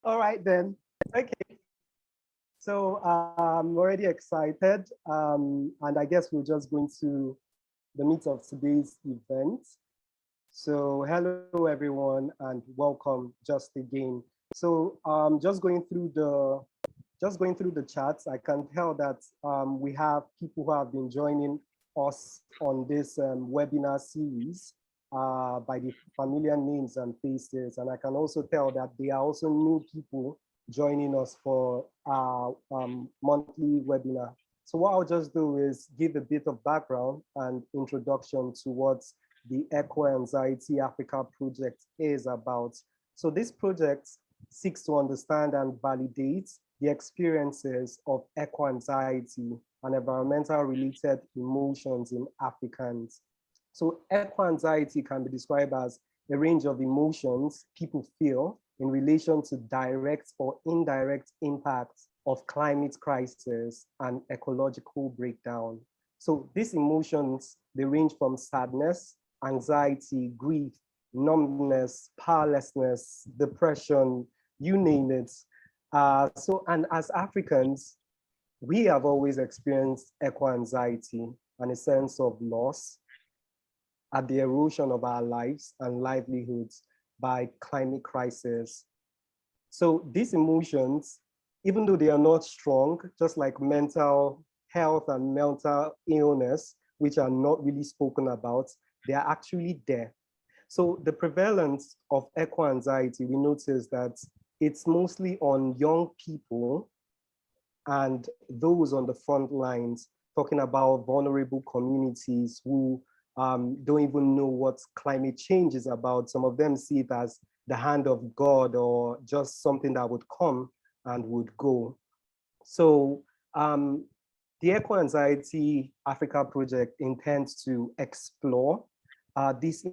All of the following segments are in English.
All right then. Okay. So I'm already excited, and I guess we'll just go into the meat of today's event. So hello everyone, and welcome just again. So just going through the chats, I can tell that we have people who have been joining us on this webinar series by the familiar names and faces. And I can also tell that there are also new people joining us for our monthly webinar. So what I'll just do is give a bit of background and introduction to what the Aqua Anxiety Africa project is about. So this project seeks to understand and validate the experiences of eco-anxiety and environmental related emotions in Africans. So eco-anxiety can be described as a range of emotions people feel in relation to direct or indirect impacts of climate crisis and ecological breakdown. So these emotions, they range from sadness, anxiety, grief, numbness, powerlessness, depression, you name it. And as Africans, we have always experienced eco-anxiety and a sense of loss at the erosion of our lives and livelihoods by climate crisis. So these emotions, even though they are not strong, just like mental health and mental illness, which are not really spoken about, they are actually there. So the prevalence of eco-anxiety, we notice that it's mostly on young people and those on the front lines, talking about vulnerable communities who don't even know what climate change is about. Some of them see it as the hand of God or just something that would come and would go. So the Eco Anxiety Africa project intends to explore these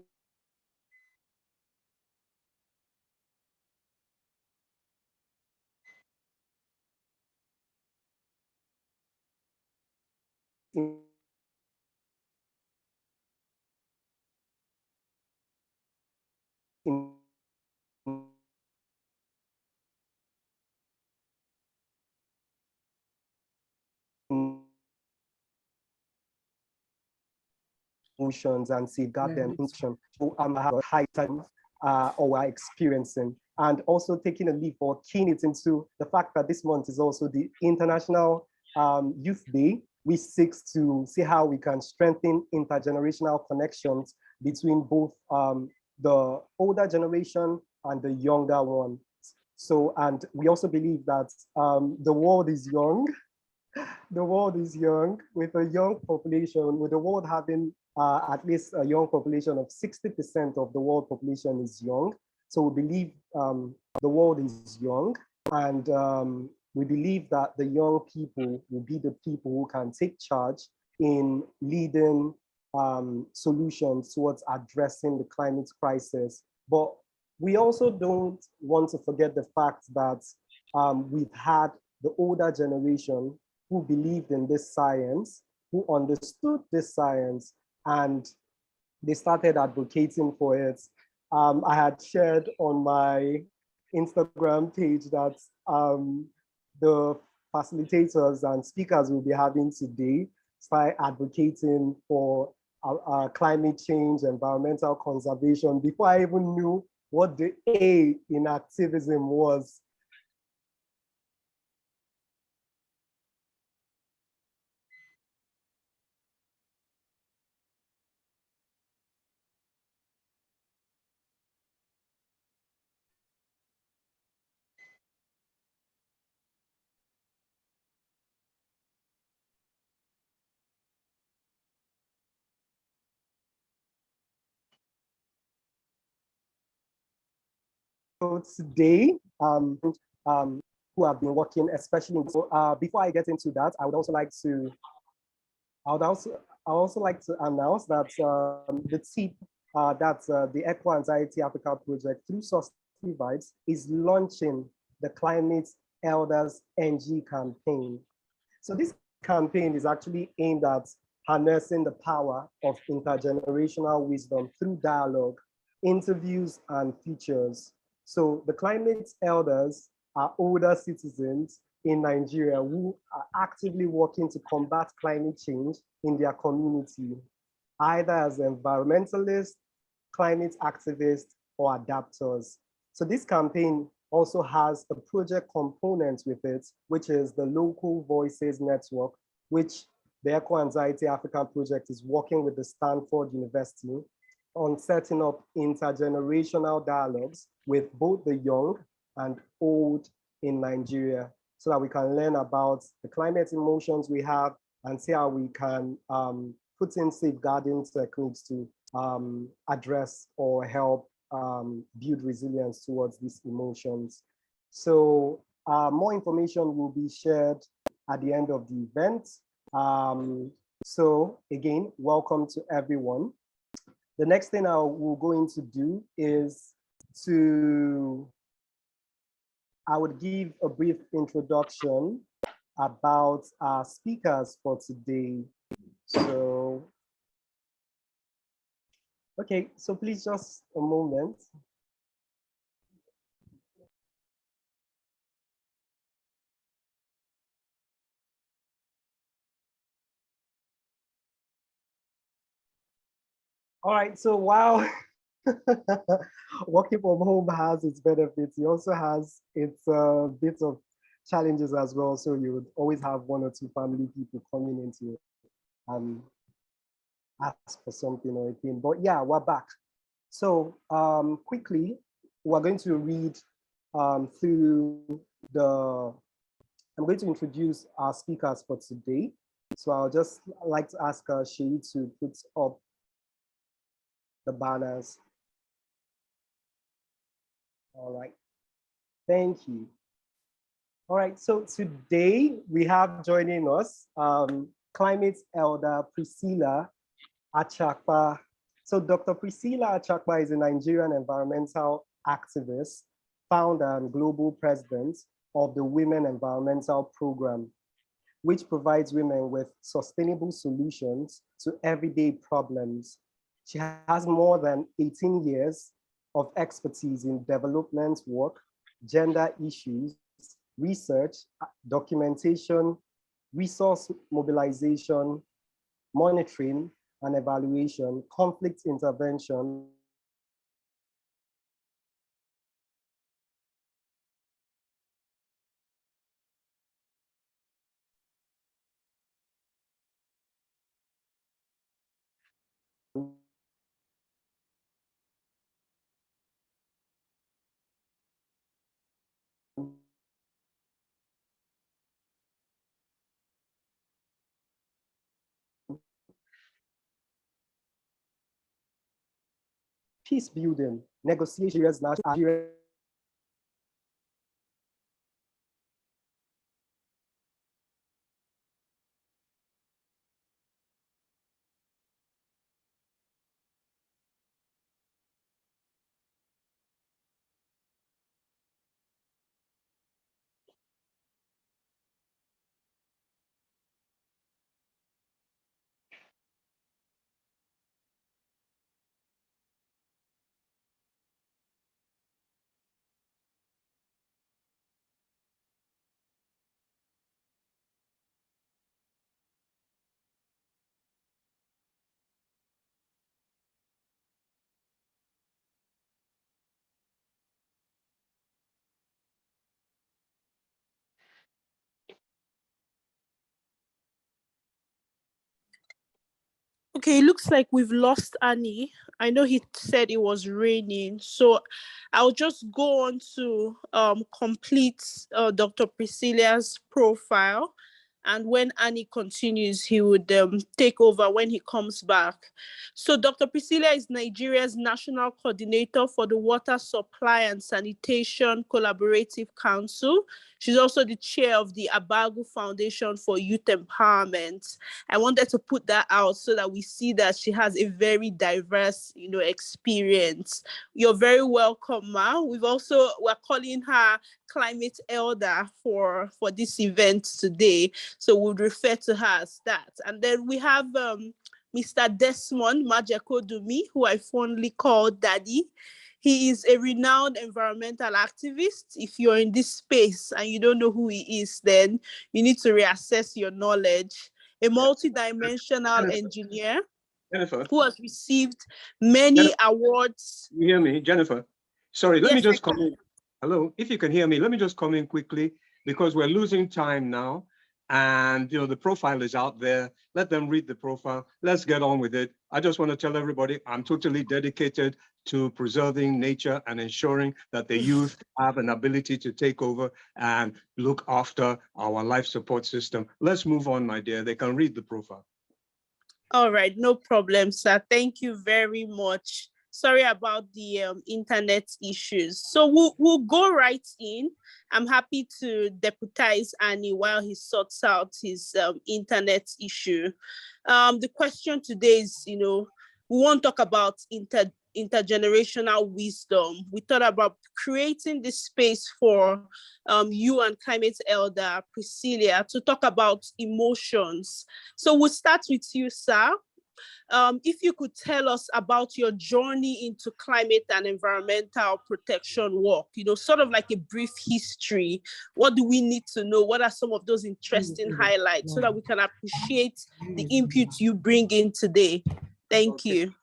emotions and safeguard them function to have a high time or are experiencing. And also taking a leap or keying it into the fact that this month is also the International Youth Day. We seek to see how we can strengthen intergenerational connections between both the older generation and the younger one. So, and we also believe that the world is young. The world is young, with a young population, with the world having at least a young population of 60% of the world population is young. So we believe the world is young, and we believe that the young people will be the people who can take charge in leading solutions towards addressing the climate crisis. But we also don't want to forget the fact that we've had the older generation who believed in this science, who understood this science, and they started advocating for it. I had shared on my Instagram page that the facilitators and speakers we'll be having today start advocating for climate change, environmental conservation, before I even knew what the A in activism was. So today, who have been working, especially before I get into that, I would also like to, I would also like to announce that the TEAP, that's the Eco Anxiety Africa project through SustyVibes, is launching the Climate Elders NG campaign. So this campaign is actually aimed at harnessing the power of intergenerational wisdom through dialogue, interviews, and features. So the climate elders are older citizens in Nigeria who are actively working to combat climate change in their community, either as environmentalists, climate activists, or adapters. So this campaign also has a project component with it, which is the Local Voices Network, which the Eco Anxiety Africa project is working with the Stanford University on setting up intergenerational dialogues with both the young and old in Nigeria, so that we can learn about the climate emotions we have and see how we can put in safeguarding techniques to address or help build resilience towards these emotions. So more information will be shared at the end of the event. So again, welcome to everyone. The next thing we're going to do is I would give a brief introduction about our speakers for today. So, okay, so please just a moment. All right, so while working from home has its benefits, it also has its bits of challenges as well. So you would always have one or two family people coming into ask for something or a thing. But yeah, we're back. So quickly, we're going to read through I'm going to introduce our speakers for today. So I'll just like to ask Shay to put up the banners. All right, thank you. All right, so today we have joining us climate elder Priscilla Achakpa. So Dr. Priscilla Achakpa is a Nigerian environmental activist, founder and global president of the Women Environmental Program, which provides women with sustainable solutions to everyday problems. She has more than 18 years of expertise in development work, gender issues, research, documentation, resource mobilization, monitoring and evaluation, conflict intervention, peace building, negotiations, Okay, it looks like we've lost Annie. I know he said it was raining, so I'll just go on to complete Dr. Priscilla's profile. And when Annie continues, he would take over when he comes back. So Dr. Priscilla is Nigeria's National Coordinator for the Water Supply and Sanitation Collaborative Council. She's also the chair of the Abagu Foundation for Youth Empowerment. I wanted to put that out so that we see that she has a very diverse, experience. You're very welcome, Ma. We're calling her climate elder for this event today. So we'll refer to her as that. And then we have Mr. Desmond Majekodunmi, who I fondly call Daddy. He is a renowned environmental activist. If you're in this space and you don't know who he is, then you need to reassess your knowledge. A multidimensional engineer Jennifer, who has received many awards. you hear me, Jennifer? Sorry, let me Yes, just come in. Hello, if you can hear me, let me just come in quickly because we're losing time now. And the profile is out there. Let them read the profile. Let's get on with it. I just want to tell everybody I'm totally dedicated to preserving nature and ensuring that the youth have an ability to take over and look after our life support system. Let's move on, my dear. They can read the profile. All right, no problem, sir. Thank you very much. Sorry about the internet issues. So we'll go right in. I'm happy to deputize Annie while he sorts out his internet issue. The question today is, we want to talk about intergenerational wisdom. We thought about creating this space for you and climate elder Priscilla to talk about emotions. So we'll start with you, sir. If you could tell us about your journey into climate and environmental protection work, sort of like a brief history. What do we need to know? What are some of those interesting highlights so that we can appreciate the input you bring in today? Thank you.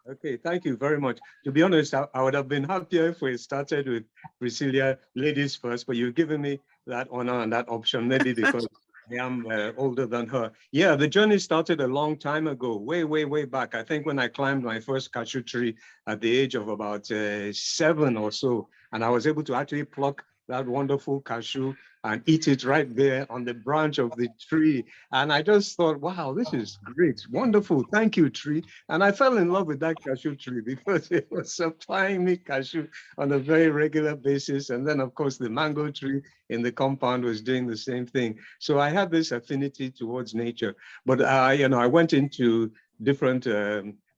Okay, thank you very much. To be honest, I would have been happier if we started with Priscilla, ladies first, but you've given me that honor and that option, maybe because I am older than her. Yeah, the journey started a long time ago, way, way, way back. I think when I climbed my first cashew tree at the age of about 7 or so, and I was able to actually pluck that wonderful cashew and eat it right there on the branch of the tree. And I just thought, wow, this is great, wonderful, thank you, tree. And I fell in love with that cashew tree because it was supplying me cashew on a very regular basis. And then, of course, the mango tree in the compound was doing the same thing. So I had this affinity towards nature. But, I went into different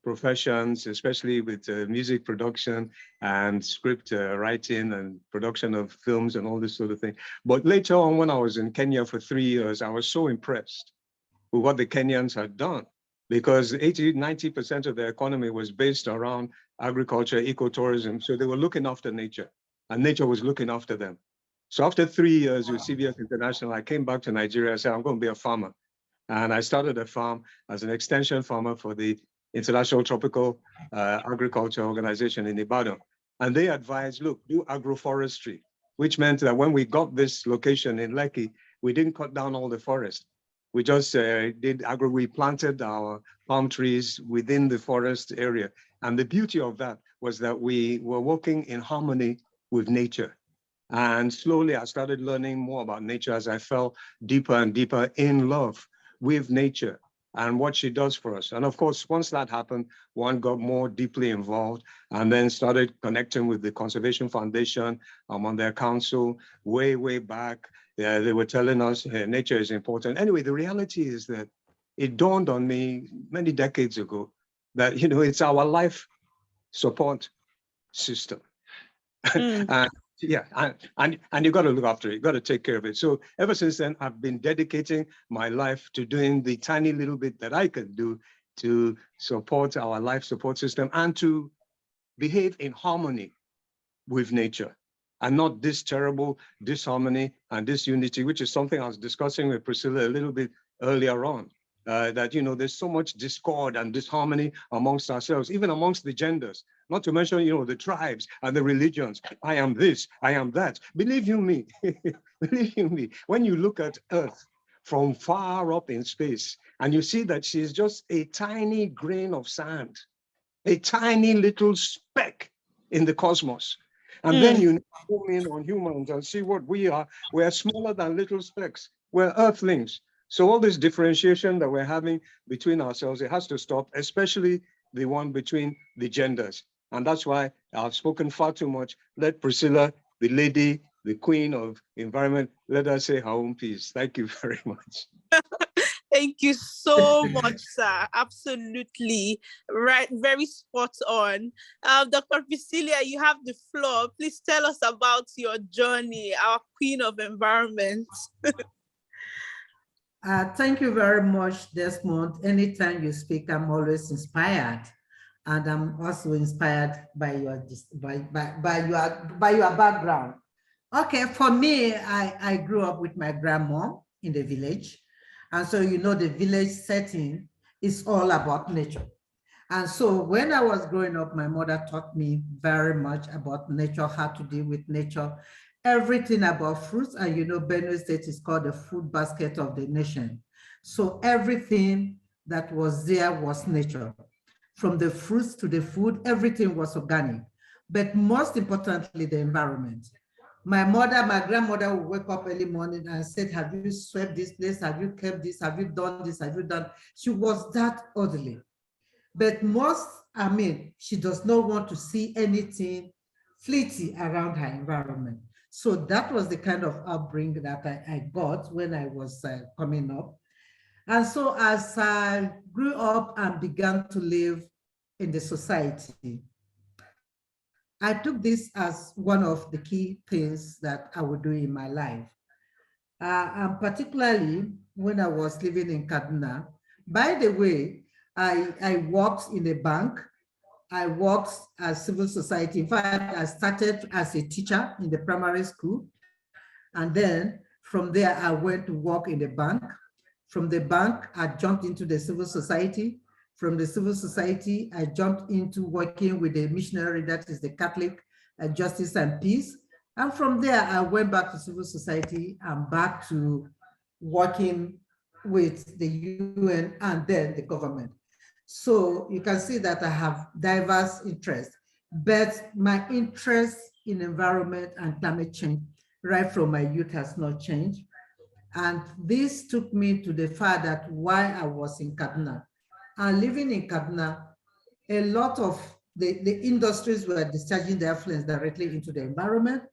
professions, especially with music production and script writing and production of films and all this sort of thing. But later on, when I was in Kenya for 3 years, I was so impressed with what the Kenyans had done, because 80–90% of their economy was based around agriculture, ecotourism. So they were looking after nature, and nature was looking after them. So after 3 years with CBS International, I came back to Nigeria and said, I'm going to be a farmer. And I started a farm as an extension farmer for the International Tropical Agriculture Organization in Ibadan. And they advised, look, do agroforestry, which meant that when we got this location in Lekki, we didn't cut down all the forest. We just we planted our palm trees within the forest area. And the beauty of that was that we were working in harmony with nature. And slowly I started learning more about nature as I fell deeper and deeper in love with nature and what she does for us. And of course, once that happened, one got more deeply involved and then started connecting with the Conservation Foundation. I'm on their council way, way back. They were telling us nature is important. Anyway, the reality is that it dawned on me many decades ago that, it's our life support system. And yeah, and you got to look after it. You got to take care of it. So ever since then, I've been dedicating my life to doing the tiny little bit that I can do to support our life support system and to behave in harmony with nature and not this terrible disharmony and disunity, which is something I was discussing with Priscilla a little bit earlier on. That, there's so much discord and disharmony amongst ourselves, even amongst the genders, not to mention, the tribes and the religions. I am this, I am that. Believe you me, believe you me, when you look at Earth from far up in space and you see that she's just a tiny grain of sand, a tiny little speck in the cosmos. And then you zoom in on humans and see what we are. We're smaller than little specks. We're earthlings. So all this differentiation that we're having between ourselves, it has to stop, especially the one between the genders. And that's why I've spoken far too much. Let Priscilla, the lady, the queen of environment, let her say her own piece. Thank you very much. Thank you so much, sir. Absolutely. Right. Very spot on. Dr. Priscilla, you have the floor. Please tell us about your journey, our queen of environment. Thank you very much, Desmond. Anytime you speak, I'm always inspired. and I'm also inspired by your background. Okay, for me, I grew up with my grandma in the village. And so, you know, the village setting is all about nature. And so when I was growing up, my mother taught me very much about nature, how to deal with nature, everything about fruits. And you know, Benue State is called the food basket of the nation. So everything that was there was nature. From the fruits to the food, everything was organic. But most importantly, the environment. My grandmother would wake up early morning and said, have you swept this place? Have you kept this? Have you done this? Have you done? She was that orderly. But she does not want to see anything fleety around her environment. So that was the kind of upbringing that I got when I was coming up. And so as I grew up and began to live in the society, I took this as one of the key things that I would do in my life. And particularly when I was living in Kaduna. By the way, I worked in a bank. I worked as civil society. In fact, I started as a teacher in the primary school. And then from there, I went to work in the bank. From the bank, I jumped into the civil society. From the civil society, I jumped into working with the missionary, that is the Catholic Justice and Peace. And from there, I went back to civil society and back to working with the UN and then the government. So you can see that I have diverse interests, but my interest in environment and climate change right from my youth has not changed. And this took me to the fact that while I was in Kaduna, and living in Kaduna, a lot of the industries were discharging their effluents directly into the environment.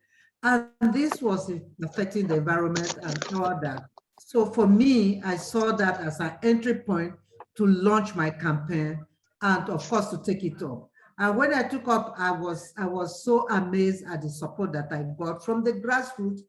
And this was affecting the environment and all that. So for me, I saw that as an entry point to launch my campaign and of course to take it up. And when I took up, I was so amazed at the support that I got from the grassroots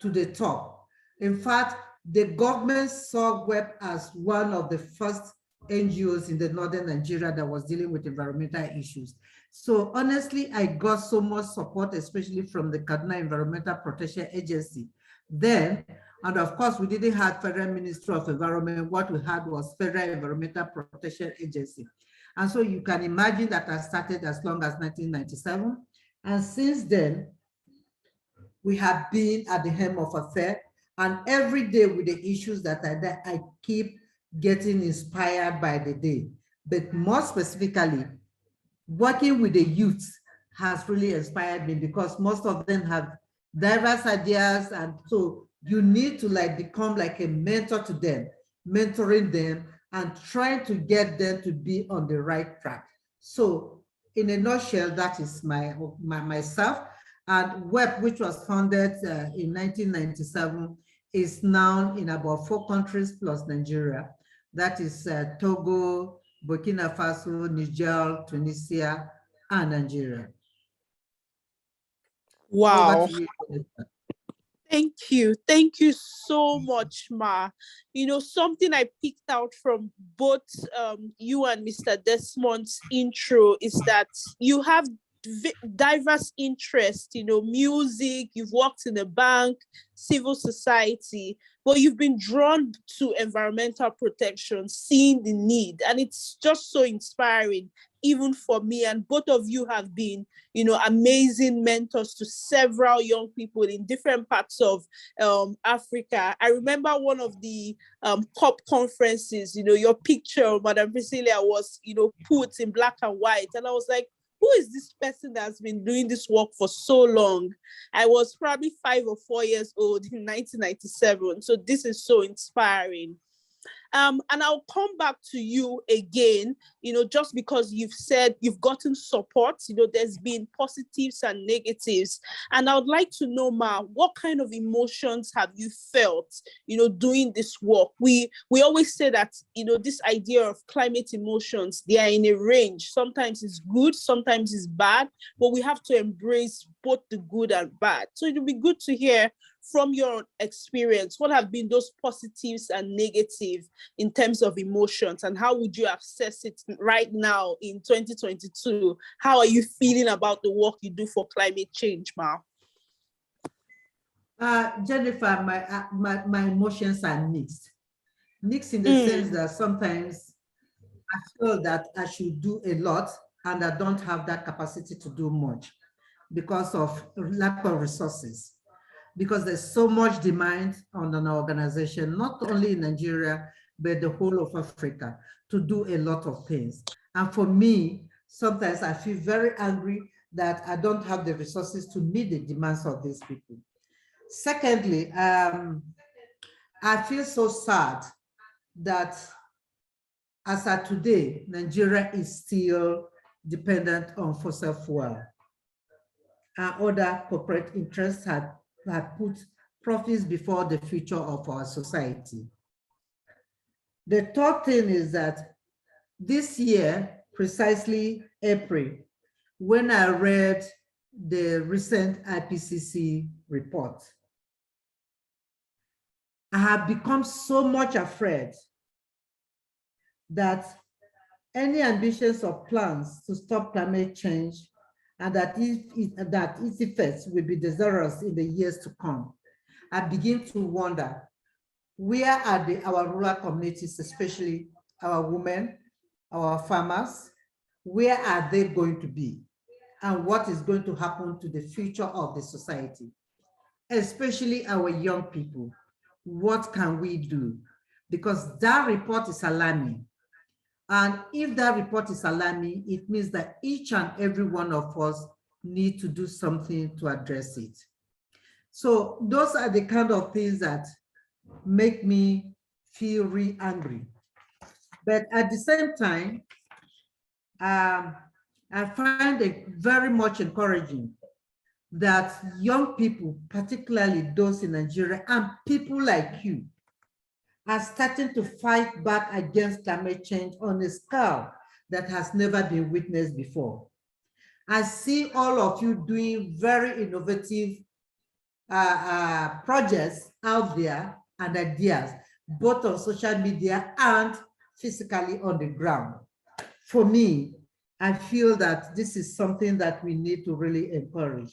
to the top. In fact, the government saw WEP as one of the first NGOs in the northern Nigeria that was dealing with environmental issues. So honestly, I got so much support, especially from the Kaduna Environmental Protection Agency. Then, and of course, we didn't have Federal Ministry of Environment. What we had was Federal Environmental Protection Agency. And so you can imagine that I started as long as 1997. And since then, we have been at the helm of affairs. And every day with the issues that I keep getting inspired by the day. But more specifically, working with the youth has really inspired me because most of them have diverse ideas. And so you need to become like a mentor to them, mentoring them and trying to get them to be on the right track. So in a nutshell, that is myself. And WEP, which was founded in 1997, is now in about 4 countries plus Nigeria. That is Togo, Burkina Faso, Niger, Tunisia, and Nigeria. Wow. Thank you. Thank you so much, Ma. You know, something I picked out from both you and Mr. Desmond's intro is that you have diverse interests, you know, music, you've worked in a bank, civil society, but you've been drawn to environmental protection, seeing the need. And it's just so inspiring, even for me. And both of you have been, you know, amazing mentors to several young people in different parts of Africa. I remember one of the COP conferences, you know, your picture, Madam Priscilla, was, you know, put in black and white. And I was like, who is this person that's been doing this work for so long? I was probably 5 or 4 years old in 1997. So this is so inspiring. And I'll come back to you again, you know, just because you've said you've gotten support, you know, there's been positives and negatives. And I would like to know, Ma, what kind of emotions have you felt, you know, doing this work? We always say that, you know, this idea of climate emotions, they are in a range. Sometimes it's good, sometimes it's bad, but we have to embrace both the good and bad. So it'll be good to hear from your experience, what have been those positives and negatives in terms of emotions, and how would you assess it right now in 2022, how are you feeling about the work you do for climate change, Ma? Jennifer, my emotions are mixed. Mixed in the sense that sometimes I feel that I should do a lot and I don't have that capacity to do much because of lack of resources. Because there's so much demand on an organization, not only in Nigeria, but the whole of Africa, to do a lot of things. And for me, sometimes I feel very angry that I don't have the resources to meet the demands of these people. Secondly, I feel so sad that as of today, Nigeria is still dependent on fossil fuel. And other corporate interests have put profits before the future of our society. The third thing is that this year, precisely April, when I read the recent IPCC report, I have become so much afraid that any ambitions or plans to stop climate change and that its effects will be disastrous in the years to come, I begin to wonder, where are our rural communities, especially our women, our farmers, where are they going to be? And what is going to happen to the future of the society, especially our young people? What can we do? Because that report is alarming. And if that report is alarming, it means that each and every one of us need to do something to address it. So those are the kind of things that make me feel really angry. But at the same time, I find it very much encouraging that young people, particularly those in Nigeria and people like you, are starting to fight back against climate change on a scale that has never been witnessed before. I see all of you doing very innovative projects out there and ideas, both on social media and physically on the ground. For me, I feel that this is something that we need to really encourage,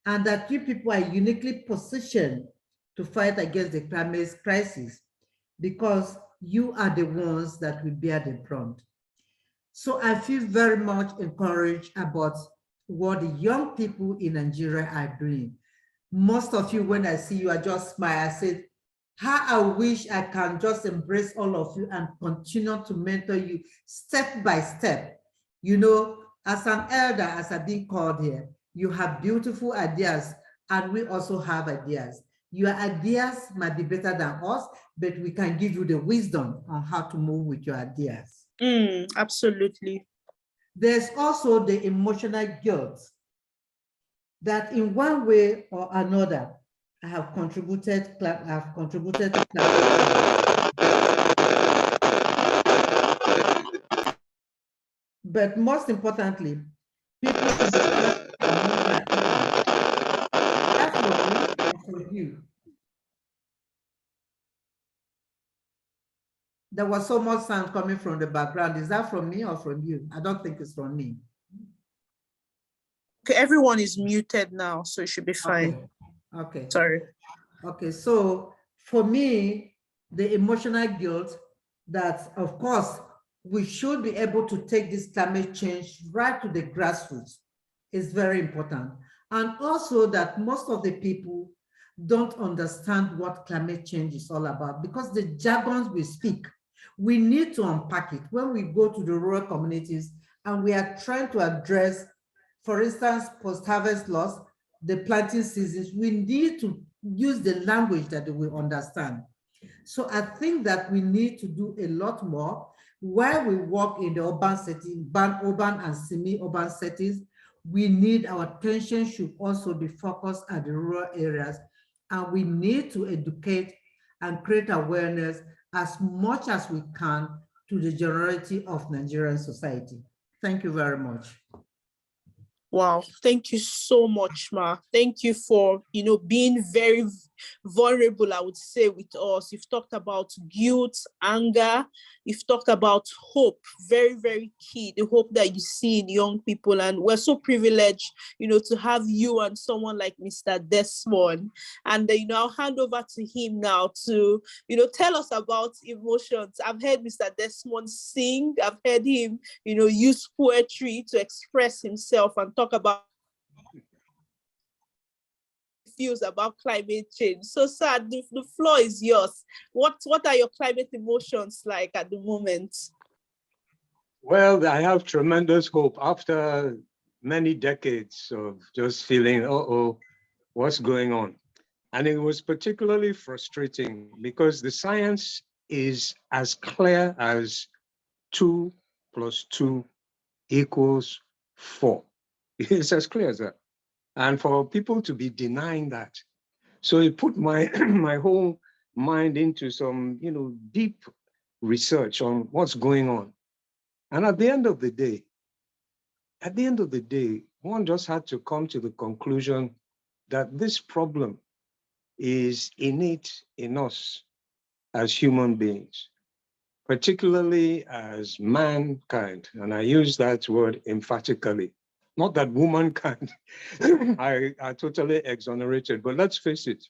and that you people are uniquely positioned to fight against the climate crisis because you are the ones that will bear the brunt. So I feel very much encouraged about what the young people in Nigeria are doing. Most of you, when I see you, I just smile. I said, how I wish I can just embrace all of you and continue to mentor you step by step. You know, as an elder, as I've been called here, you have beautiful ideas, and we also have ideas. Your ideas might be better than us, but we can give you the wisdom on how to move with your ideas. Absolutely. There's also the emotional guilt that in one way or another, I have contributed to but most importantly, people for you. There was so much sound coming from the background. Is that from me or from you? I don't think it's from me. Okay, everyone is muted now, so it should be fine. Okay. Sorry. Okay, so for me, the emotional guilt that, of course, we should be able to take this climate change right to the grassroots is very important. And also that most of the people don't understand what climate change is all about, because the jargons we speak, we need to unpack it. When we go to the rural communities and we are trying to address, for instance, post-harvest loss, the planting seasons, we need to use the language that they will understand. So I think that we need to do a lot more while we work in the urban setting, urban and semi-urban settings. We need, our attention should also be focused at the rural areas, and we need to educate and create awareness as much as we can to the generality of Nigerian society. Thank you very much. Wow, thank you so much, Ma. Thank you for, being very vulnerable, I would say, with us. You've talked about guilt, anger. You've talked about hope, very, very key, the hope that you see in young people. And we're so privileged, to have you and someone like Mr. Desmond. And, I'll hand over to him now to, tell us about emotions. I've heard Mr. Desmond sing. I've heard him, use poetry to express himself and talk about feels about climate change. So, sir, the floor is yours. What are your climate emotions like at the moment? Well, I have tremendous hope after many decades of just feeling, uh-oh, what's going on? And it was particularly frustrating because the science is as clear as 2 + 2 = 4. It's as clear as that. And for people to be denying that. So it put my my whole mind into some, deep research on what's going on. And at the end of the day, one just had to come to the conclusion that this problem is innate in us as human beings, particularly as mankind. And I use that word emphatically. Not that womankind, I totally exonerated, but let's face it,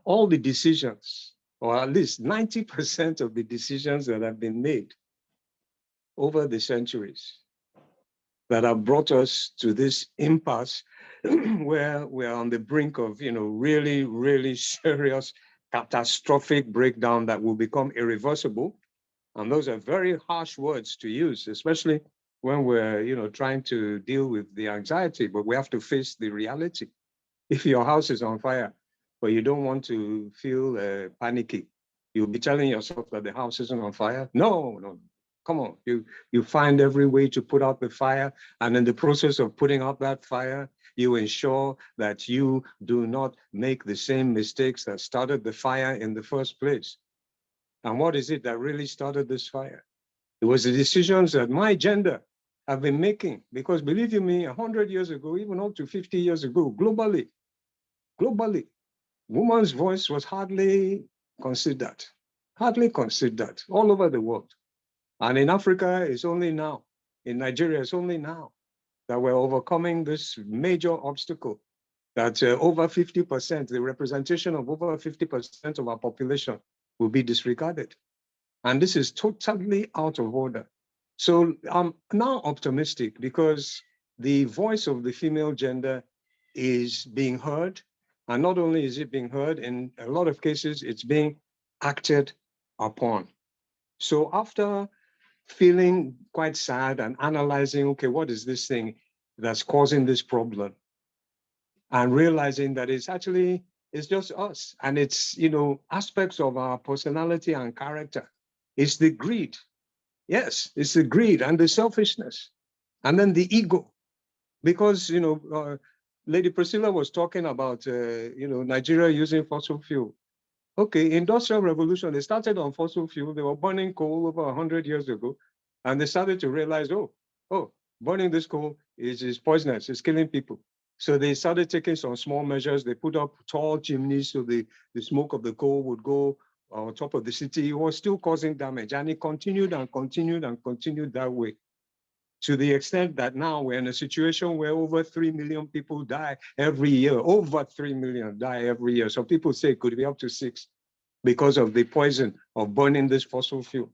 all the decisions, or at least 90% of the decisions that have been made over the centuries that have brought us to this impasse where we're on the brink of, really, really serious, catastrophic breakdown that will become irreversible. And those are very harsh words to use, especially when we're, trying to deal with the anxiety, but we have to face the reality. If your house is on fire, but you don't want to feel panicky, you'll be telling yourself that the house isn't on fire. No. Come on, you find every way to put out the fire. And in the process of putting out that fire, you ensure that you do not make the same mistakes that started the fire in the first place. And what is it that really started this fire? It was the decisions that my gender have been making. Because believe you me, 100 years ago, even up to 50 years ago, globally, woman's voice was hardly considered all over the world. And in Africa, it's only now. In Nigeria, it's only now that we're overcoming this major obstacle that over 50%, the representation of over 50% of our population will be disregarded. And this is totally out of order. So I'm now optimistic because the voice of the female gender is being heard. And not only is it being heard, in a lot of cases, it's being acted upon. So after feeling quite sad and analyzing, okay, what is this thing that's causing this problem? And realizing that it's just us. And it's, aspects of our personality and character. It's the greed. Yes, it's the greed and the selfishness. And then the ego. Because, Lady Priscilla was talking about, Nigeria using fossil fuel. Okay, Industrial Revolution, they started on fossil fuel. They were burning coal over 100 years ago. And they started to realize, burning this coal is poisonous, it's killing people. So they started taking some small measures. They put up tall chimneys so the smoke of the coal would go on top of the city. It was still causing damage. And it continued and continued and continued that way, to the extent that now we're in a situation where over 3 million people die every year. Over 3 million die every year. So people say it could be up to 6 because of the poison of burning this fossil fuel.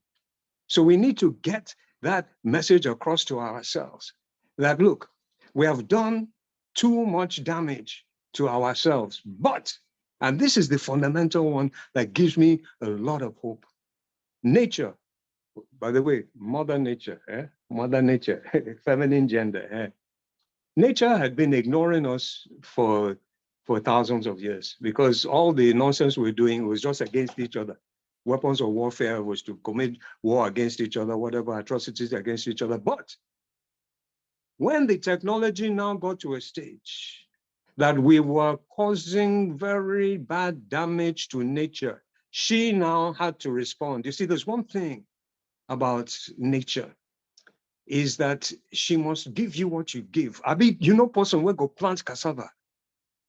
So we need to get that message across to ourselves that, look, we have done too much damage to ourselves. But, and this is the fundamental one that gives me a lot of hope. Nature, by the way, Mother Nature, Mother Nature, feminine gender. Nature had been ignoring us for thousands of years because all the nonsense we're doing was just against each other. Weapons of warfare was to commit war against each other, whatever atrocities against each other. But when the technology now got to a stage that we were causing very bad damage to nature, she now had to respond. You see, there's one thing about nature, is that she must give you what you give. I mean, person will go plant cassava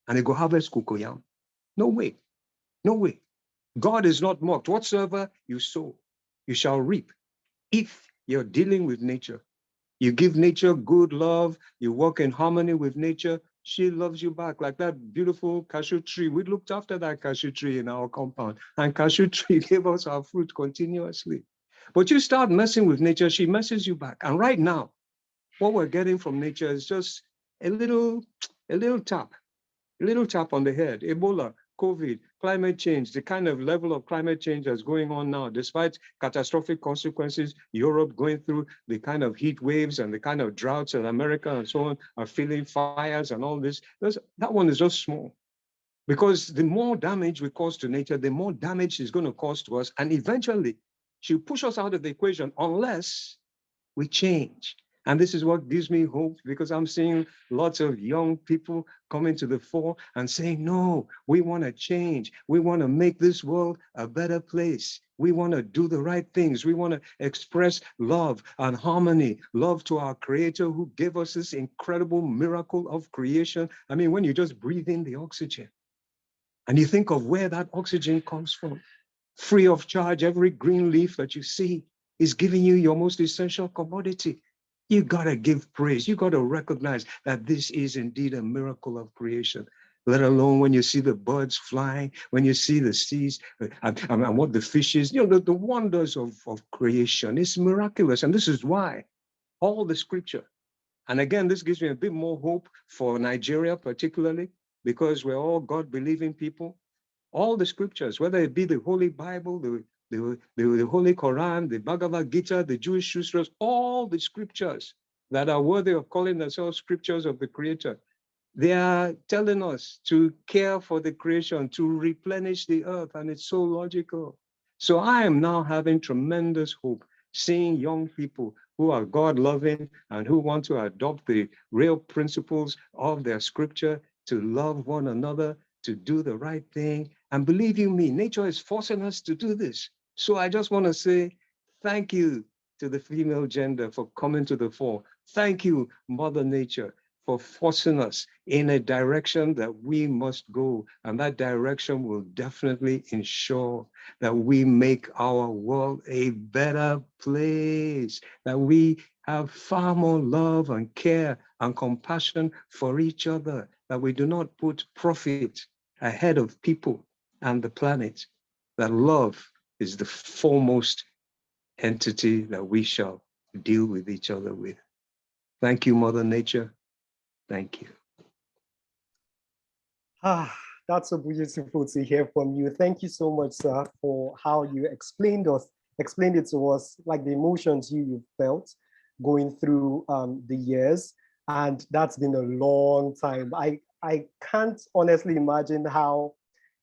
and they go harvest cocoyam. No way. No way. God is not mocked. Whatsoever you sow, you shall reap. If you're dealing with nature, you give nature good love, you work in harmony with nature, she loves you back. Like that beautiful cashew tree. We looked after that cashew tree in our compound, and cashew tree gave us our fruit continuously. But you start messing with nature, she messes you back. And right now, what we're getting from nature is just a little tap on the head. Ebola, COVID, climate change, the kind of level of climate change that's going on now, despite catastrophic consequences, Europe going through the kind of heat waves and the kind of droughts in America and so on, are feeling fires and all this. That one is just small. Because the more damage we cause to nature, the more damage is going to cause to us. And eventually, she'll push us out of the equation unless we change. And this is what gives me hope, because I'm seeing lots of young people coming to the fore and saying, no, we want to change. We want to make this world a better place. We want to do the right things. We want to express love and harmony, love to our Creator who gave us this incredible miracle of creation. I mean, when you just breathe in the oxygen and you think of where that oxygen comes from, free of charge, every green leaf that you see is giving you your most essential commodity. You got to give praise. You got to recognize that this is indeed a miracle of creation, let alone when you see the birds flying, when you see the seas and what the fishes, the wonders of creation. It's miraculous. And this is why all the scripture, and again, this gives me a bit more hope for Nigeria particularly, because we're all God-believing people. All the scriptures, whether it be the Holy Bible, the Holy Quran, the Bhagavad Gita, the Jewish sutras, all the scriptures that are worthy of calling themselves scriptures of the Creator, they are telling us to care for the creation, to replenish the earth, and it's so logical. So I am now having tremendous hope, seeing young people who are God-loving and who want to adopt the real principles of their scripture, to love one another, to do the right thing. And believe you me, nature is forcing us to do this. So I just want to say thank you to the female gender for coming to the fore. Thank you, Mother Nature, for forcing us in a direction that we must go. And that direction will definitely ensure that we make our world a better place, that we have far more love and care and compassion for each other, that we do not put profit ahead of people and the planet, that love is the foremost entity that we shall deal with each other with. Thank you, Mother Nature. Thank you. That's so beautiful to hear from you. Thank you so much, sir, for how you explained it to us, like the emotions you felt going through the years. And that's been a long time. I can't honestly imagine how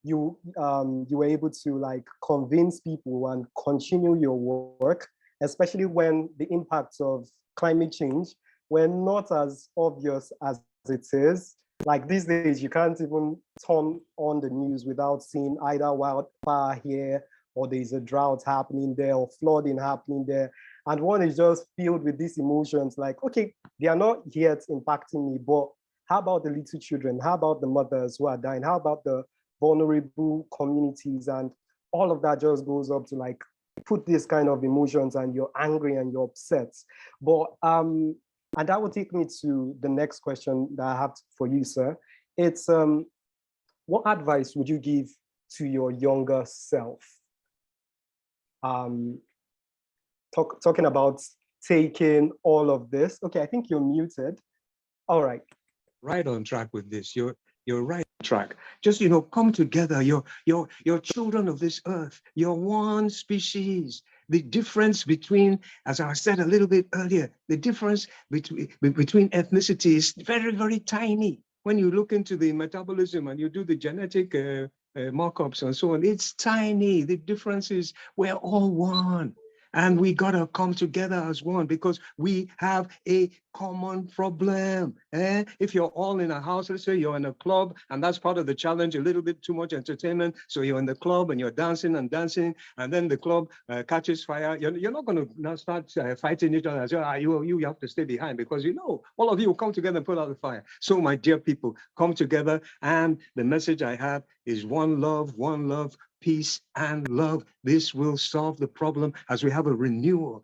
you were able to like convince people and continue your work, especially when the impacts of climate change were not as obvious as it is. Like these days, you can't even turn on the news without seeing either wildfire here, or there's a drought happening there, or flooding happening there. And one is just filled with these emotions like, okay, they are not yet impacting me, but how about the little children? How about the mothers who are dying? How about the vulnerable communities? And all of that just goes up to like put this kind of emotions, and you're angry and you're upset. But and that will take me to the next question that I have for you, sir. It's what advice would you give to your younger self? Talking about taking all of this. Okay, I think you're muted. All right. Right on track with this. You're right on track. Just come together. You're children of this earth. You're one species. The difference between, as I said a little bit earlier, the difference between ethnicity is very, very tiny. When you look into the metabolism and you do the genetic markups and so on, it's tiny. The difference is we're all one. And we got to come together as one, because we have a common problem. If you're all in a house, let's say you're in a club, and that's part of the challenge, a little bit too much entertainment. So you're in the club and you're dancing, and then the club catches fire. You're not going to now start fighting each other. So, you have to stay behind, because all of you will come together and put out the fire. So my dear people, come together, and the message I have is one love, peace and love. This will solve the problem as we have a renewal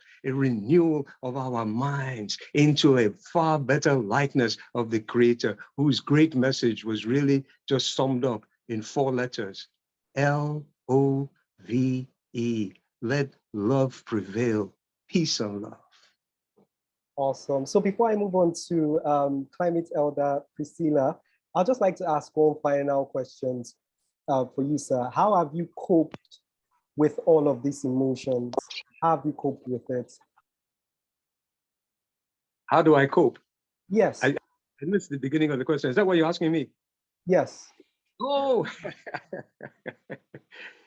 of our minds into a far better likeness of the Creator, whose great message was really just summed up in 4 letters: LOVE. Let love prevail. Peace and love. Awesome. So before I move on to Climate Elder Priscilla, I'd just like to ask one final question for you, sir. How have you coped with all of these emotions? How have you coped with it? How do I cope? Yes. I missed the beginning of the question. Is that what you're asking me? Yes. Oh,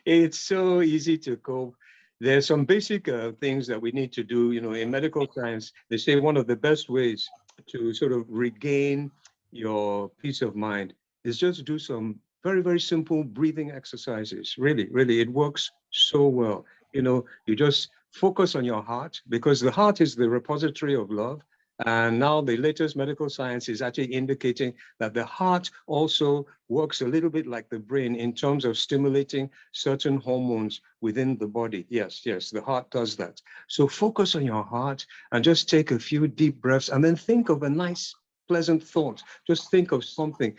it's so easy to cope. There's some basic things that we need to do. In medical science, they say one of the best ways to sort of regain your peace of mind is just do some very, very simple breathing exercises. Really, it works so well. You just focus on your heart, because the heart is the repository of love. And now the latest medical science is actually indicating that the heart also works a little bit like the brain in terms of stimulating certain hormones within the body. Yes, the heart does that. So focus on your heart and just take a few deep breaths, and then think of a nice, pleasant thought. Just think of something,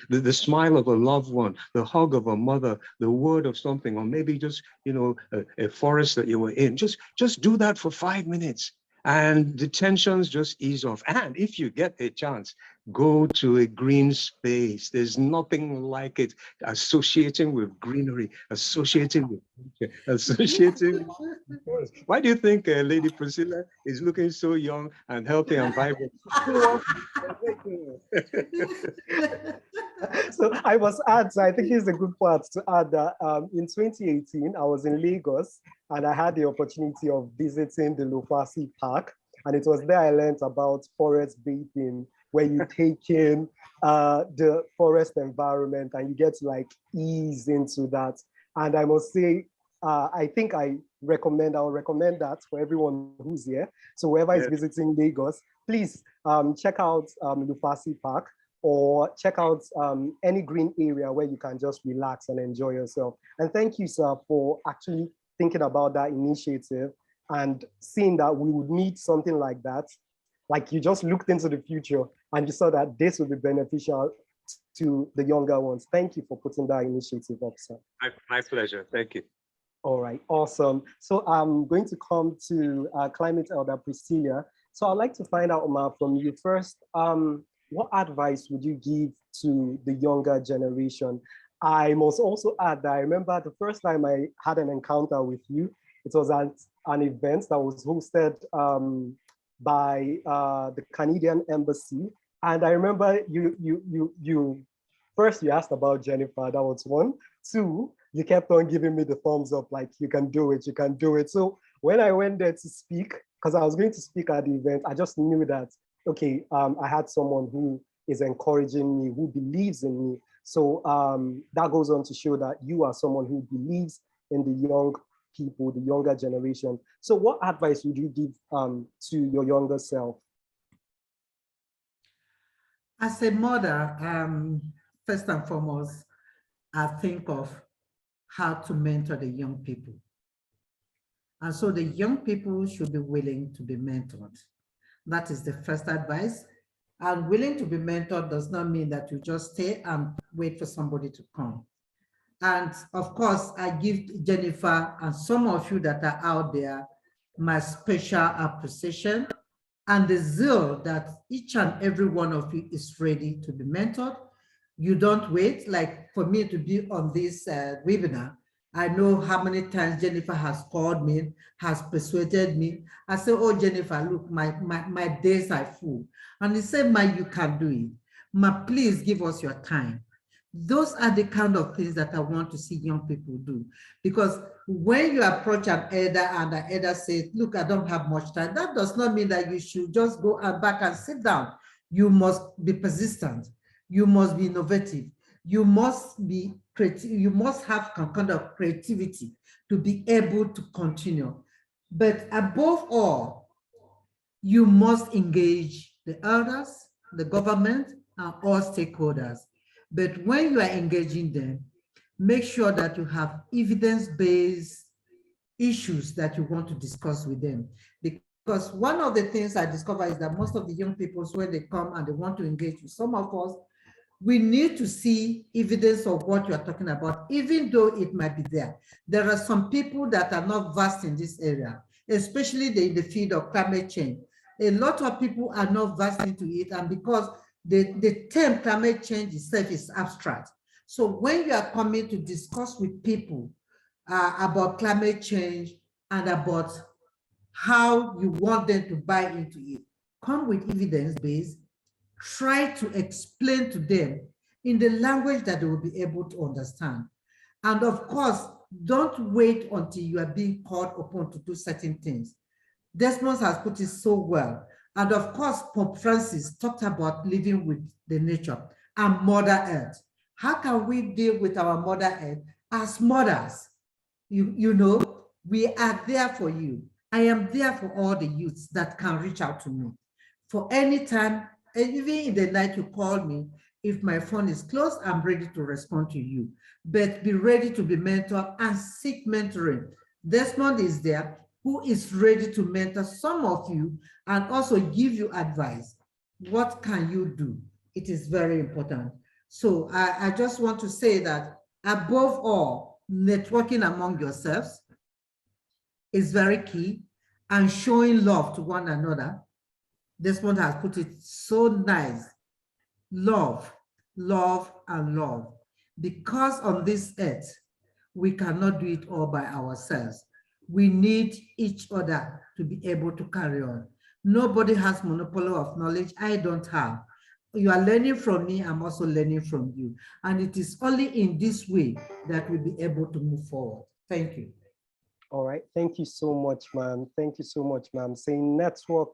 the smile of a loved one, the hug of a mother, the word of something, or maybe just, a forest that you were in. Just do that for 5 minutes, and the tensions just ease off. And if you get a chance, go to a green space. There's nothing like it. Associating with greenery, associating with nature, associating with forest. Why do you think Lady Priscilla is looking so young and healthy and vibrant? So I was asked, I think this is a good part to add that in 2018, I was in Lagos, and I had the opportunity of visiting the Lufasi Park. And it was there I learned about forest bathing, where you take in the forest environment and you get to like ease into that. And I must say, I think I'll recommend that for everyone who's here. So whoever is visiting Lagos, please check out Lufasi Park, or check out any green area where you can just relax and enjoy yourself. And thank you, sir, for actually thinking about that initiative and seeing that we would need something like that. Like, you just looked into the future and you saw that this would be beneficial to the younger ones. Thank you for putting that initiative up, sir. My pleasure. Thank you. All right, awesome. So I'm going to come to Climate Elder Priscilla. So I'd like to find out, Omar, from you first, what advice would you give to the younger generation? I must also add that I remember the first time I had an encounter with you, it was at an event that was hosted by the Canadian Embassy. And I remember you first you asked about Jennifer, that was 1. 2, you kept on giving me the thumbs up, like, you can do it, you can do it. So when I went there to speak, because I was going to speak at the event, I just knew that, okay, I had someone who is encouraging me, who believes in me. So that goes on to show that you are someone who believes in the young people, the younger generation. So what advice would you give to your younger self? As a mother, first and foremost, I think of how to mentor the young people. And so the young people should be willing to be mentored. That is the first advice. And willing to be mentored does not mean that you just stay and wait for somebody to come. And of course, I give Jennifer and some of you that are out there my special appreciation and the zeal that each and every one of you is ready to be mentored. You don't wait. Like, for me to be on this webinar, I know how many times Jennifer has called me, has persuaded me. I say, oh, Jennifer, look, my days are full. And he said, Ma, you can do it. Ma, please give us your time. Those are the kind of things that I want to see young people do. Because when you approach an elder and the elder says, look, I don't have much time, that does not mean that you should just go back and sit down. You must be persistent. You must be innovative. You must be creative. You must have some kind of creativity to be able to continue. But above all, you must engage the elders, the government, and all stakeholders. But when you are engaging them, make sure that you have evidence-based issues that you want to discuss with them. Because one of the things I discover is that most of the young people, when they come and they want to engage with some of us, we need to see evidence of what you are talking about, even though it might be there. There are some people that are not versed in this area, especially in the field of climate change. A lot of people are not versed into it, and because the term climate change itself is abstract. So when you are coming to discuss with people about climate change and about how you want them to buy into it, come with evidence-based, try to explain to them in the language that they will be able to understand. And of course, don't wait until you are being called upon to do certain things. Desmond has put it so well. And of course, Pope Francis talked about living with the nature and Mother Earth. How can we deal with our Mother Earth as mothers? You know, we are there for you. I am there for all the youths that can reach out to me. For any time, and even in the night you call me, if my phone is closed, I'm ready to respond to you. But be ready to be mentored and seek mentoring. Desmond is there, who is ready to mentor some of you and also give you advice. What can you do? It is very important. So I just want to say that above all, networking among yourselves is very key, and showing love to one another. Desmond has put it so nice. Love, love, and love. Because on this earth, we cannot do it all by ourselves. We need each other to be able to carry on. Nobody has monopoly of knowledge. I don't have. You are learning from me, I'm also learning from you. And it is only in this way that we'll be able to move forward. Thank you. All right, thank you so much, ma'am. Thank you so much, ma'am. Saying network,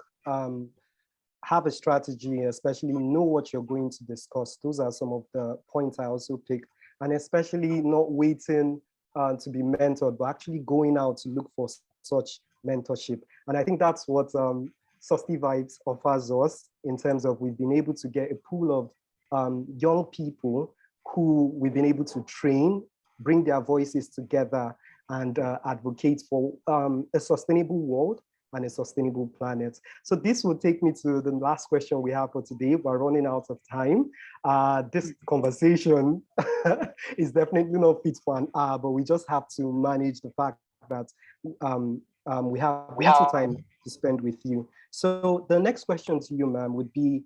have a strategy, especially know what you're going to discuss. Those are some of the points I also pick, and especially not waiting to be mentored, but actually going out to look for such mentorship. And I think that's what SustyVibes offers us in terms of we've been able to get a pool of young people who we've been able to train, bring their voices together, and advocate for a sustainable world and a sustainable planet. So this will take me to the last question we have for today. We're running out of time. This conversation is definitely not fit for an hour, but we just have to manage the fact that we have little time to spend with you. So the next question to you, ma'am, would be,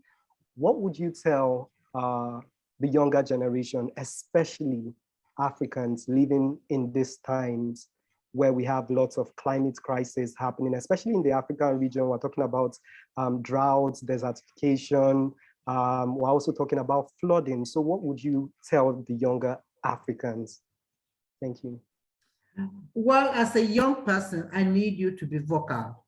what would you tell the younger generation, especially Africans living in these times where we have lots of climate crisis happening, especially in the African region? We're talking about droughts, desertification. We're also talking about flooding. So what would you tell the younger Africans? Thank you. Well, as a young person, I need you to be vocal.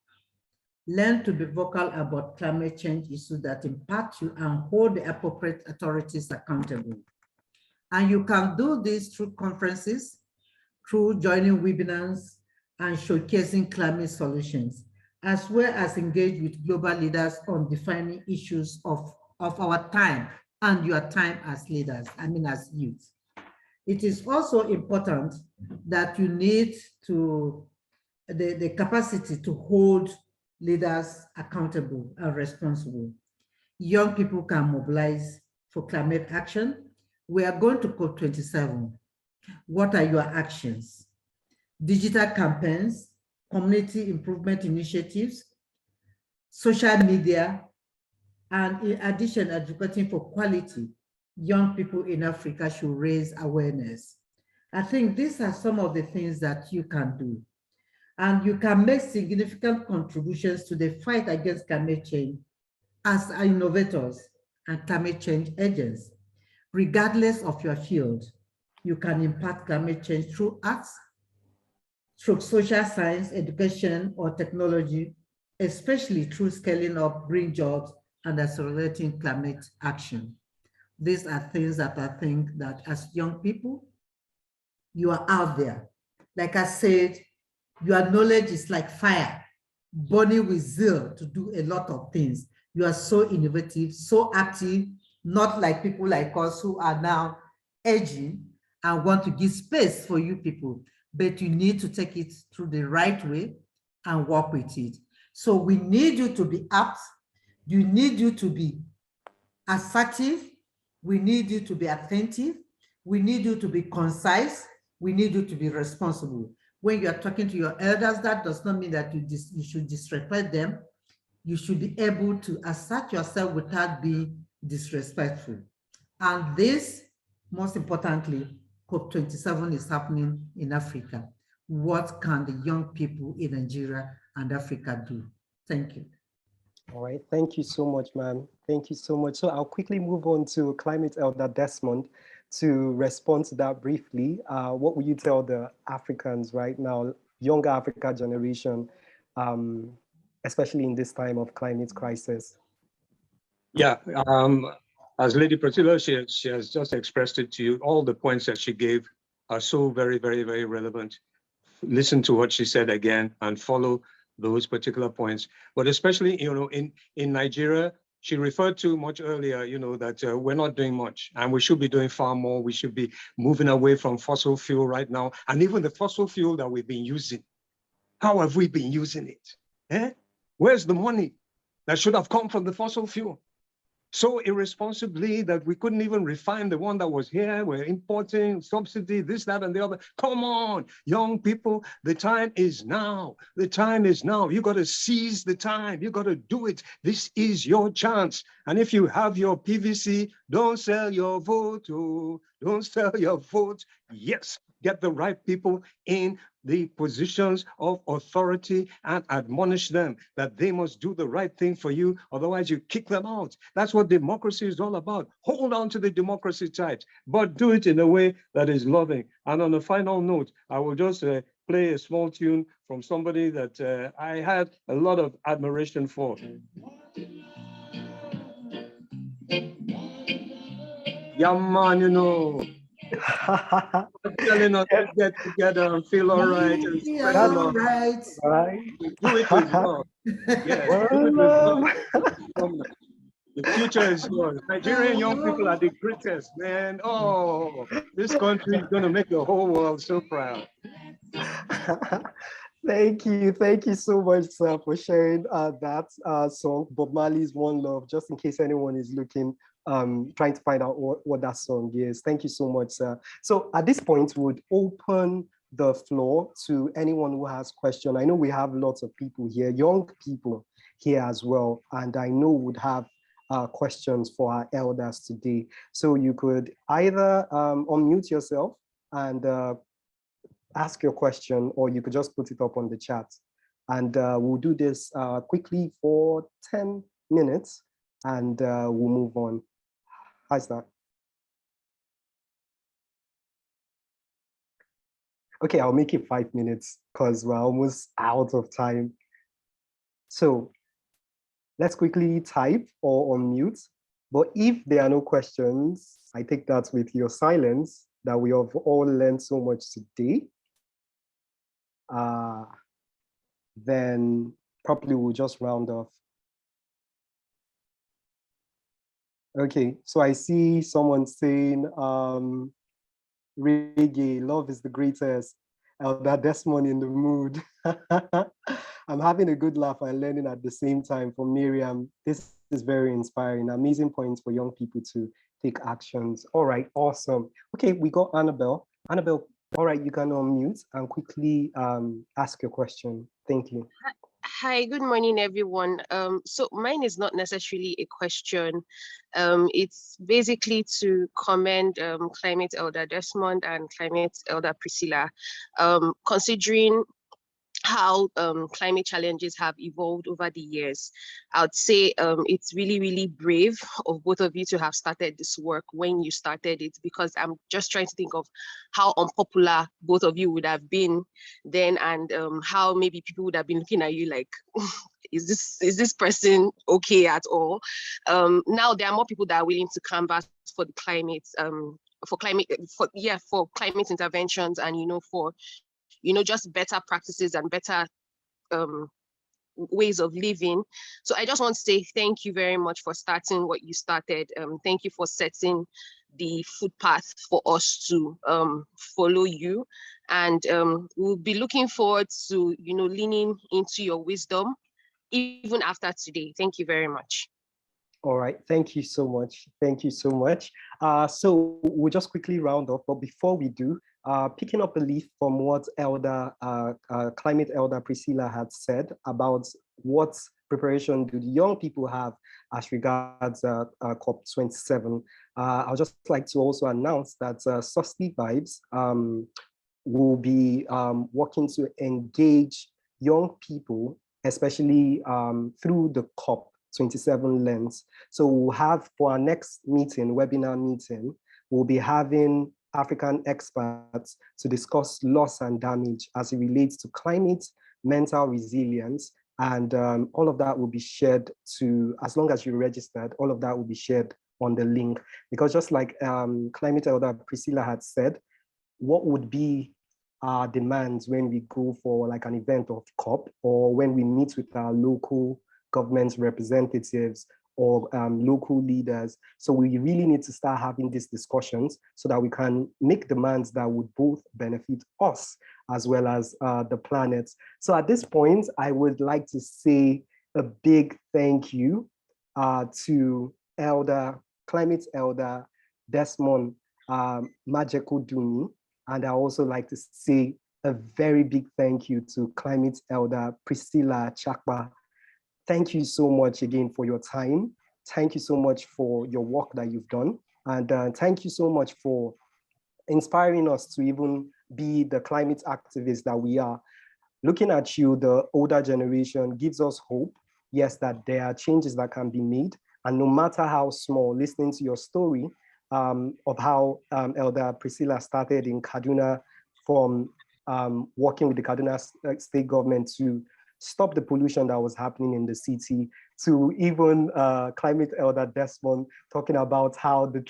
Learn to be vocal about climate change issues that impact you and hold the appropriate authorities accountable. And you can do this through conferences, through joining webinars and showcasing climate solutions, as well as engage with global leaders on defining issues of our time and your time as leaders, as youth. It is also important that you need to the capacity to hold leaders accountable and responsible. Young people can mobilize for climate action. We are going to COP27. What are your actions? Digital campaigns, community improvement initiatives, social media, and in addition, advocating for quality. Young people in Africa should raise awareness. I think these are some of the things that you can do. And you can make significant contributions to the fight against climate change as innovators and climate change agents. regardless of your field, you can impact climate change through arts, through social science, education, or technology, especially through scaling up green jobs and accelerating climate action. These are things that I think that as young people, you are out there. Like I said, your knowledge is like fire, burning with zeal to do a lot of things. You are so innovative, so active, not like people like us who are now aging and want to give space for you people, but you need to take it through the right way and work with it. So we need you to be apt. You need you to be assertive. We need you to be attentive. We need you to be concise. We need you to be responsible. When you are talking to your elders, that does not mean that you should disrespect them. You should be able to assert yourself without being disrespectful. And this, most importantly, COP27 is happening in Africa. What can the young people in Nigeria and Africa do? Thank you. All right, thank you so much, ma'am. Thank you so much. So I'll quickly move on to Climate Elder Desmond to respond to that briefly. What would you tell the Africans right now, younger Africa generation, especially in this time of climate crisis? Yeah, as Lady Priscilla, she has just expressed it to you. All the points that she gave are so very, very, very relevant. Listen to what she said again and follow those particular points. But especially, in Nigeria, she referred to much earlier, that we're not doing much and we should be doing far more. We should be moving away from fossil fuel right now. And even the fossil fuel that we've been using, how have we been using it? Where's the money that should have come from the fossil fuel? So irresponsibly that we couldn't even refine the one that was here. We're importing subsidy, this, that, and the other. Come on, young people, the time is now. The time is now. You got to seize the time. You got to do it. This is your chance. And if you have your PVC, don't sell your vote. Oh, don't sell your vote. Yes, get the right people in the positions of authority and admonish them that they must do the right thing for you, otherwise you kick them out. That's what democracy is all about. Hold on to the democracy tight, but do it in a way that is loving. And on a final note, I will just play a small tune from somebody that I had a lot of admiration for. Yeah, man, telling us to get together and feel all right and spread love. Right. Do it with love. Yes, do it with love. The future is yours. Nigerian young people are the greatest, man. Oh, this country is going to make the whole world so proud. Thank you so much, sir, for sharing that song, Bob Marley's One Love, just in case anyone is looking, trying to find out what that song is. Thank you so much, sir. So at this point, we would open the floor to anyone who has questions. I know we have lots of people here, young people here as well, and I know would have questions for our elders today. So you could either unmute yourself and ask your question, or you could just put it up on the chat. And we'll do this quickly for 10 minutes and we'll move on. How's that? Okay, I'll make it 5 minutes because we're almost out of time. So let's quickly type or unmute. But if there are no questions, I take that with your silence that we have all learned so much today. Then probably we'll just round off. Okay, so I see someone saying, reggae, love is the greatest. Elder Desmond in the mood. I'm having a good laugh and learning at the same time. For Miriam, this is very inspiring. Amazing points for young people to take actions. All right, awesome. Okay, we got Annabelle. Annabelle, all right, you can unmute and quickly ask your question. Thank you. Hi, good morning, everyone. So mine is not necessarily a question. It's basically to commend Climate Elder Desmond and Climate Elder Priscilla, considering how climate challenges have evolved over the years. I would say it's really, really brave of both of you to have started this work when you started it, because I'm just trying to think of how unpopular both of you would have been then, and how maybe people would have been looking at you like, is this person okay at all? Now there are more people that are willing to canvass for the climate, for climate interventions, and for just better practices and better ways of living. So I just want to say thank you very much for starting what you started. Thank you for setting the footpath for us to follow you, and we'll be looking forward to leaning into your wisdom even after today. Thank you very much. All right, thank you so much. Thank you so much. So we'll just quickly round off, but before we do, picking up a leaf from what Climate Elder Priscilla had said about what preparation do the young people have as regards COP27, I would just like to also announce that SustyVibes will be working to engage young people, especially through the COP27 lens. So we'll have, for our next meeting, webinar meeting, we'll be having African experts to discuss loss and damage as it relates to climate, mental resilience, and all of that will be shared to, as long as you registered, all of that will be shared on the link. Because just like Climate Elder Priscilla had said, what would be our demands when we go for like an event of COP, or when we meet with our local government representatives or local leaders? So we really need to start having these discussions so that we can make demands that would both benefit us as well as the planet. So at this point, I would like to say a big thank you to Climate Elder Desmond Majekodunmi. And I also like to say a very big thank you to Climate Elder Priscilla Achakpa. Thank you so much again for your time. Thank you so much for your work that you've done. And thank you so much for inspiring us to even be the climate activists that we are. Looking at you, the older generation, gives us hope, yes, that there are changes that can be made. And no matter how small, listening to your story of how Elder Priscilla started in Kaduna from working with the Kaduna state government to stop the pollution that was happening in the city, to even Climate Elder Desmond talking about how the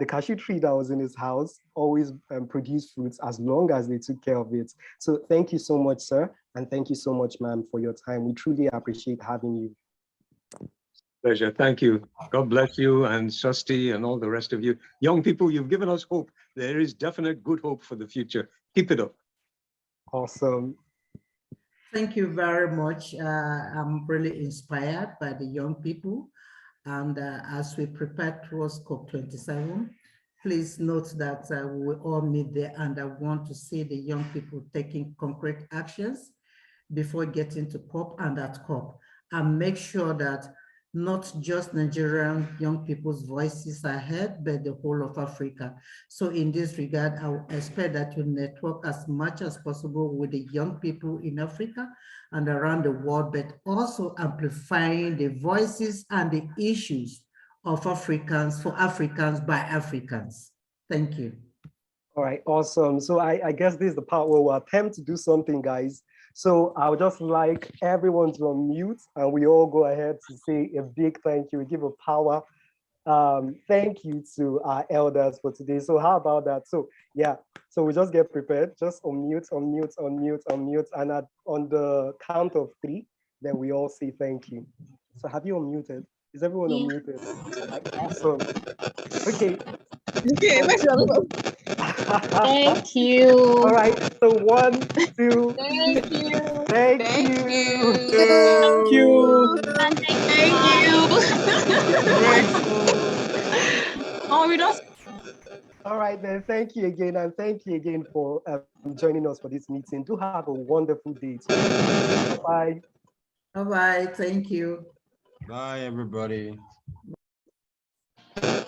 cashew tree that was in his house always produced fruits as long as they took care of it. So thank you so much, sir. And thank you so much, ma'am, for your time. We truly appreciate having you. Pleasure, thank you. God bless you and Susty and all the rest of you. Young people, you've given us hope. There is definite good hope for the future. Keep it up. Awesome. Thank you very much. I'm really inspired by the young people. And as we prepare towards COP27, please note that we will all meet there, and I want to see the young people taking concrete actions before getting to COP and at COP, and make sure that not just Nigerian young people's voices are heard, but the whole of Africa. So in this regard, I would expect that you network as much as possible with the young people in Africa and around the world, but also amplifying the voices and the issues of Africans for Africans by Africans. Thank you. All right, awesome. So I guess this is the part where we'll attempt to do something, guys. So I would just like everyone to unmute, and we all go ahead to say a big thank you. We give a power thank you to our elders for today. So how about that? So yeah, so we just get prepared, just unmute, unmute, unmute, unmute, and on the count of 3, then we all say thank you. So have you unmuted? Is everyone unmuted? Awesome. Okay. Thank you. All right, so 1, 2. Thank you. Thank you. Thank you. Thank you. Oh, we don't. All right, then. Thank you again, and thank you again for joining us for this meeting. Do have a wonderful day. Bye. Bye-bye. Thank you. Bye, everybody. Bye.